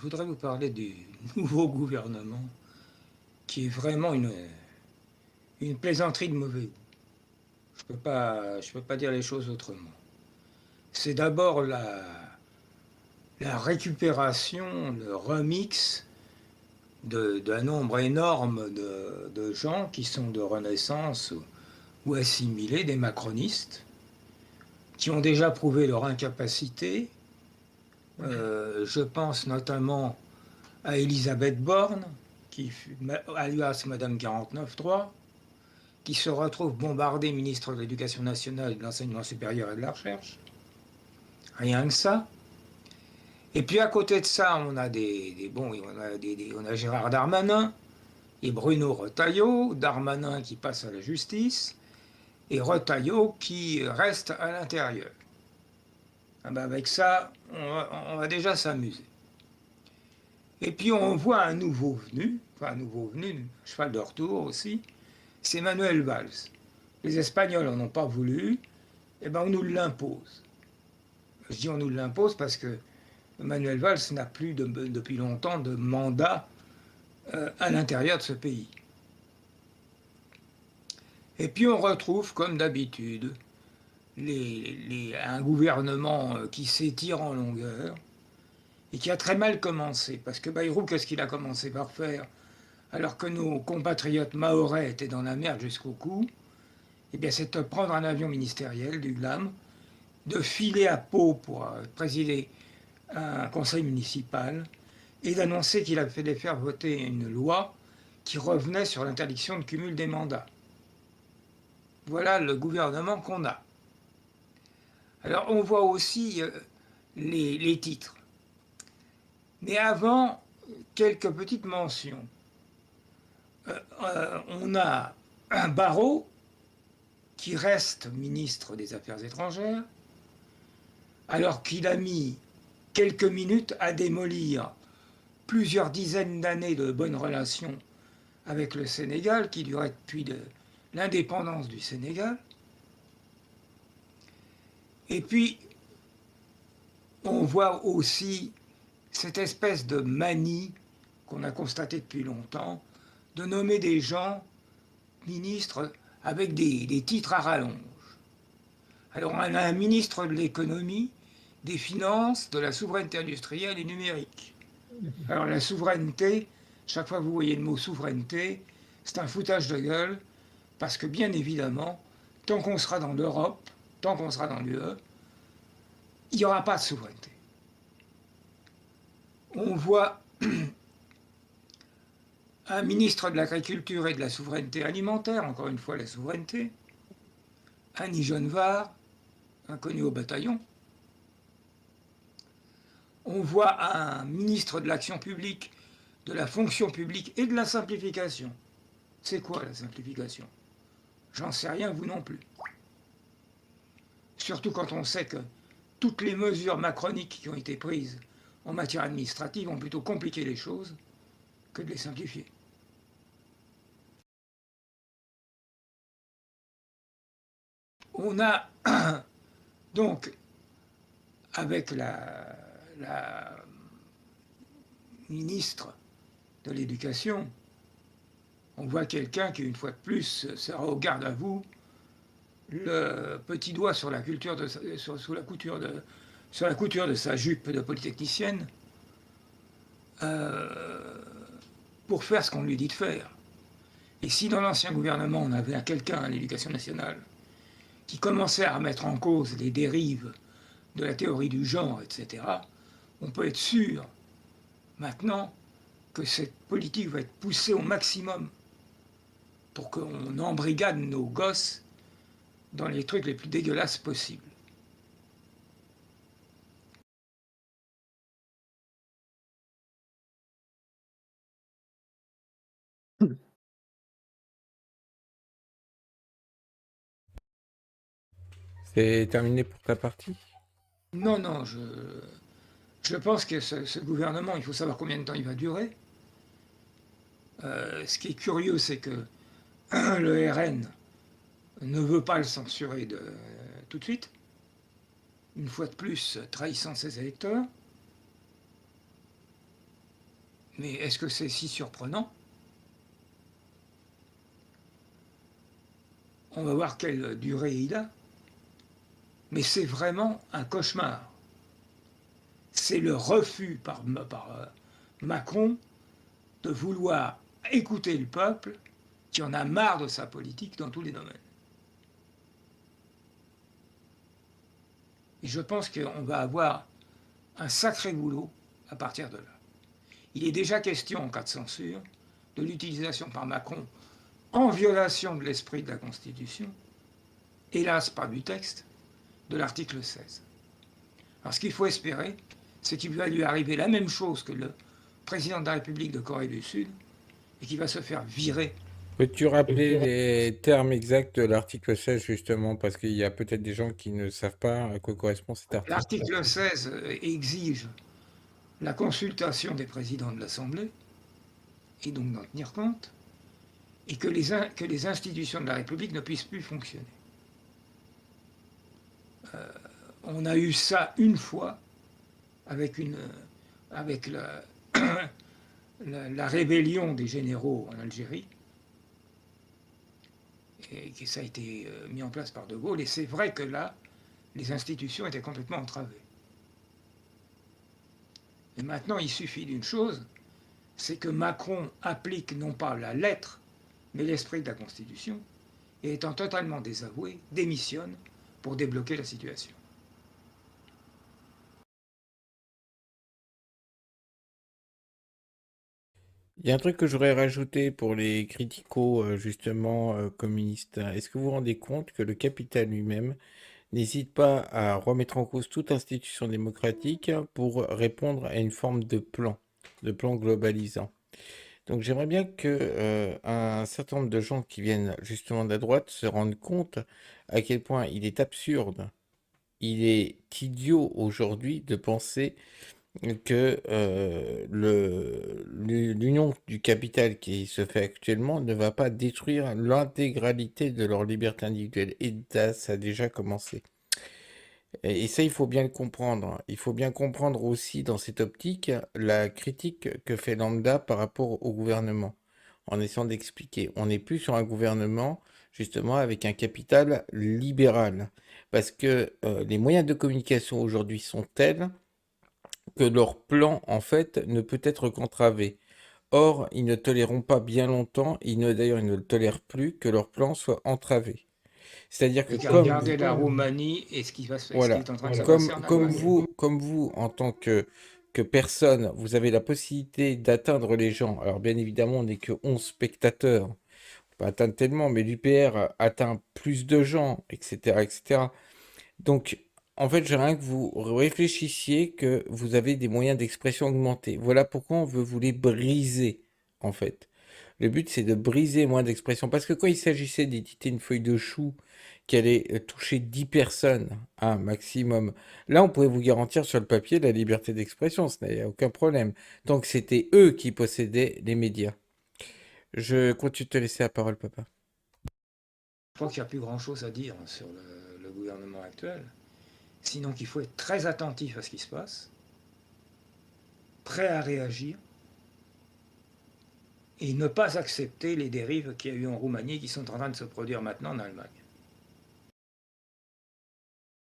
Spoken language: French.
voudrais vous parler du nouveau gouvernement, qui est vraiment une plaisanterie de mauvais goût. Je peux pas dire les choses autrement. C'est d'abord la récupération, le remix d'un nombre énorme de gens qui sont de Renaissance ou assimilés, des macronistes, qui ont déjà prouvé leur incapacité. Je pense notamment à Elisabeth Borne, qui fut alias Madame 49.3, qui se retrouve bombardée ministre de l'Éducation nationale, de l'enseignement supérieur et de la recherche. Rien que ça. Et puis à côté de ça, on a on a Gérard Darmanin et Bruno Retailleau, Darmanin qui passe à la justice et Retailleau qui reste à l'intérieur. Ah ben avec ça, on va déjà s'amuser. Et puis on voit un nouveau venu, cheval de retour aussi, c'est Manuel Valls. Les Espagnols n'en ont pas voulu, et ben on nous l'impose. Je dis on nous l'impose parce que Manuel Valls n'a plus depuis longtemps de mandat à l'intérieur de ce pays. Et puis on retrouve, comme d'habitude, un gouvernement qui s'étire en longueur et qui a très mal commencé. Parce que Bayrou, qu'est-ce qu'il a commencé par faire? Alors que nos compatriotes mahorais étaient dans la merde jusqu'au cou, eh bien c'est de prendre un avion ministériel, du GLAM, de filer à Pau pour présider un conseil municipal et d'annoncer qu'il avait fait faire voter une loi qui revenait sur l'interdiction de cumul des mandats. Voilà le gouvernement qu'on a. Alors on voit aussi les titres. Mais avant, quelques petites mentions. On a un Barrot qui reste ministre des Affaires étrangères, alors qu'il a mis quelques minutes à démolir plusieurs dizaines d'années de bonnes relations avec le Sénégal, qui durait depuis l'indépendance du Sénégal. Et puis, on voit aussi cette espèce de manie qu'on a constatée depuis longtemps, de nommer des gens ministres avec des titres à rallonge. Alors on a un ministre de l'économie, des finances, de la souveraineté industrielle et numérique. Alors la souveraineté, chaque fois que vous voyez le mot souveraineté, c'est un foutage de gueule, parce que bien évidemment, tant qu'on sera dans l'Europe, tant qu'on sera dans l'UE, il n'y aura pas de souveraineté. On voit un ministre de l'Agriculture et de la Souveraineté alimentaire, encore une fois la souveraineté, Annie Genevard, inconnu au bataillon. On voit un ministre de l'Action publique, de la fonction publique et de la simplification. C'est quoi la simplification? J'en sais rien, vous non plus. Surtout quand on sait que toutes les mesures macroniques qui ont été prises en matière administrative ont plutôt compliqué les choses que de les simplifier. On a donc, avec la ministre de l'Éducation, on voit quelqu'un qui, une fois de plus, sera au garde à vous, le petit doigt sur la couture de sa jupe de polytechnicienne, pour faire ce qu'on lui dit de faire. Et si dans l'ancien gouvernement, on avait quelqu'un à l'Éducation nationale qui commençait à remettre en cause les dérives de la théorie du genre, etc., on peut être sûr, maintenant, que cette politique va être poussée au maximum pour qu'on embrigade nos gosses dans les trucs les plus dégueulasses possibles. C'est terminé pour ta partie? Non, non, je pense que ce gouvernement, il faut savoir combien de temps il va durer. Ce qui est curieux, c'est que le RN ne veut pas le censurer tout de suite, une fois de plus trahissant ses électeurs. Mais est-ce que c'est si surprenant? On va voir quelle durée il a. Mais c'est vraiment un cauchemar. C'est le refus par Macron de vouloir écouter le peuple qui en a marre de sa politique dans tous les domaines. Et je pense qu'on va avoir un sacré boulot à partir de là. Il est déjà question, en cas de censure, de l'utilisation par Macron, en violation de l'esprit de la Constitution, hélas pas du texte, de l'article 16. Alors ce qu'il faut espérer, c'est qu'il va lui arriver la même chose que le président de la République de Corée du Sud, et qu'il va se faire virer. Peux-tu rappeler les termes exacts de l'article 16, justement, parce qu'il y a peut-être des gens qui ne savent pas à quoi correspond cet article. L'article 16 exige la consultation des présidents de l'Assemblée, et donc d'en tenir compte, et que les institutions de la République ne puissent plus fonctionner. On a eu ça une fois avec la rébellion des généraux en Algérie, et que ça a été mis en place par De Gaulle, et c'est vrai que là, les institutions étaient complètement entravées. Et maintenant, il suffit d'une chose, c'est que Macron applique non pas la lettre, mais l'esprit de la Constitution, et étant totalement désavoué, démissionne pour débloquer la situation. Il y a un truc que j'aurais rajouté pour les criticos, justement, communistes. Est-ce que vous vous rendez compte que le capital lui-même n'hésite pas à remettre en cause toute institution démocratique pour répondre à une forme de plan globalisant? Donc j'aimerais bien que un certain nombre de gens qui viennent justement de la droite se rendent compte à quel point il est absurde, il est idiot aujourd'hui de penser que l'union du capital qui se fait actuellement ne va pas détruire l'intégralité de leur liberté individuelle. Et ça a déjà commencé. Et ça, il faut bien le comprendre. Il faut bien comprendre aussi dans cette optique la critique que fait Lambda par rapport au gouvernement, en essayant d'expliquer. On n'est plus sur un gouvernement, justement, avec un capital libéral. Parce que les moyens de communication aujourd'hui sont tels que leur plan, en fait, ne peut être qu'entravé. Or, ils ne toléreront pas bien longtemps, d'ailleurs, ils ne le tolèrent plus que leur plan soit entravé. C'est-à-dire que Et qu'à comme regarder la Roumanie et ce qui voilà, est en train de se passer en Allemagne. comme vous, en tant que personne, vous avez la possibilité d'atteindre les gens. Alors, bien évidemment, on n'est que 11 spectateurs, pas atteindre tellement, mais l'UPR atteint plus de gens, etc., etc. Donc, en fait, j'aimerais que vous réfléchissiez que vous avez des moyens d'expression augmentés. Voilà pourquoi on veut vous les briser, en fait. Le but, c'est de briser les moyens d'expression. Parce que quand il s'agissait d'éditer une feuille de chou qui allait toucher 10 personnes, un maximum, là, on pouvait vous garantir sur le papier la liberté d'expression. Ce n'est aucun problème. Donc, c'était eux qui possédaient les médias. Je continue de te laisser la parole, papa. Je crois qu'il n'y a plus grand-chose à dire sur le gouvernement actuel. Sinon qu'il faut être très attentif à ce qui se passe, prêt à réagir, et ne pas accepter les dérives qu'il y a eu en Roumanie qui sont en train de se produire maintenant en Allemagne.